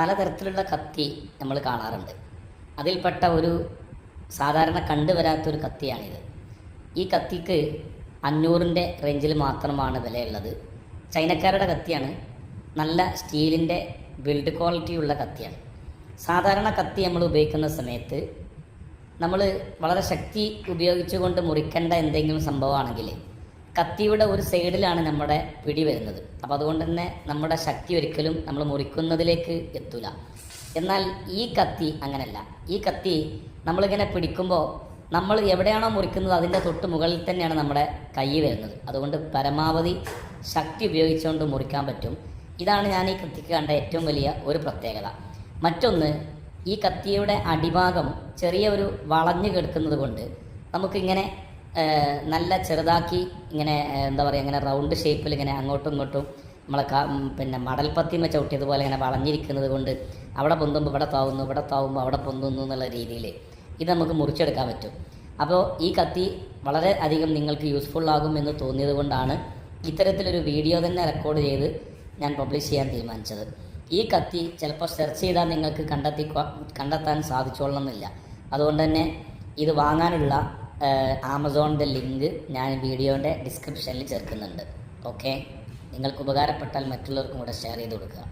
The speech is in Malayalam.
പലതരത്തിലുള്ള കത്തി നമ്മൾ കാണാറുണ്ട്. അതിൽപ്പെട്ട ഒരു സാധാരണ കണ്ടുവരാത്തൊരു കത്തിയാണിത്. ഈ കത്തിക്ക് 500ൻ്റെ റേഞ്ചിൽ മാത്രമാണ് വിലയുള്ളത്. ചൈനക്കാരുടെ കത്തിയാണ്. നല്ല സ്റ്റീലിൻ്റെ ബിൽഡ് ക്വാളിറ്റിയുള്ള കത്തിയാണ്. സാധാരണ കത്തി നമ്മൾ ഉപയോഗിക്കുന്ന സമയത്ത് നമ്മൾ വളരെ ശക്തി ഉപയോഗിച്ചുകൊണ്ട് മുറിക്കേണ്ട എന്തെങ്കിലും സംഭവമാണെങ്കിൽ കത്തിയുടെ ഒരു സൈഡിലാണ് നമ്മുടെ പിടി വരുന്നത്. അപ്പോൾ അതുകൊണ്ട് തന്നെ നമ്മുടെ ശക്തി ഒരിക്കലും നമ്മൾ മുറിക്കുന്നതിലേക്ക് എത്തില്ല. എന്നാൽ ഈ കത്തി അങ്ങനെയല്ല. ഈ കത്തി നമ്മളിങ്ങനെ പിടിക്കുമ്പോൾ നമ്മൾ എവിടെയാണോ മുറിക്കുന്നത് അതിൻ്റെ തൊട്ട് മുകളിൽ തന്നെയാണ് നമ്മുടെ കൈ വരുന്നത്. അതുകൊണ്ട് പരമാവധി ശക്തി ഉപയോഗിച്ചുകൊണ്ട് മുറിക്കാൻ പറ്റും. ഇതാണ് ഞാൻ ഈ കത്തിക്ക് കണ്ട ഏറ്റവും വലിയ ഒരു പ്രത്യേകത. മറ്റൊന്ന്, ഈ കത്തിയുടെ അടിഭാഗം ചെറിയ ഒരു വളഞ്ഞു കിടക്കുന്നത് കൊണ്ട് നമുക്കിങ്ങനെ നല്ല ചെറുതാക്കി ഇങ്ങനെ എന്താ പറയുക, ഇങ്ങനെ റൗണ്ട് ഷേപ്പിൽ ഇങ്ങനെ അങ്ങോട്ടും ഇങ്ങോട്ടും നമ്മളെ മടൽപ്പത്തിമ ചവിട്ടിയതുപോലെ ഇങ്ങനെ വളഞ്ഞിരിക്കുന്നത് കൊണ്ട് അവിടെ പൊന്തുമ്പോൾ ഇവിടെ താവുന്നു, ഇവിടെ താവുമ്പോൾ അവിടെ പൊന്തുന്നു എന്നുള്ള രീതിയിൽ ഇത് നമുക്ക് മുറിച്ചെടുക്കാൻ പറ്റും. അപ്പോൾ ഈ കത്തി വളരെ അധികം നിങ്ങൾക്ക് യൂസ്ഫുൾ ആകും എന്ന് തോന്നിയത് കൊണ്ടാണ് ഇത്തരത്തിലൊരു വീഡിയോ തന്നെ റെക്കോർഡ് ചെയ്ത് ഞാൻ പബ്ലിഷ് ചെയ്യാൻ തീരുമാനിച്ചത്. ഈ കത്തി ചിലപ്പോൾ സെർച്ച് ചെയ്താൽ നിങ്ങൾക്ക് കണ്ടെത്താൻ സാധിച്ചോളണമെന്നില്ല. അതുകൊണ്ട് തന്നെ ഇത് വാങ്ങാനുള്ള ആമസോണിൻ്റെ ലിങ്ക് ഞാൻ വീഡിയോൻ്റെ ഡിസ്ക്രിപ്ഷനിൽ ചേർക്കുന്നുണ്ട്. ഓക്കെ, നിങ്ങൾക്ക് ഉപകാരപ്പെട്ടാൽ മറ്റുള്ളവർക്കും കൂടെ ഷെയർ ചെയ്ത് കൊടുക്കുക.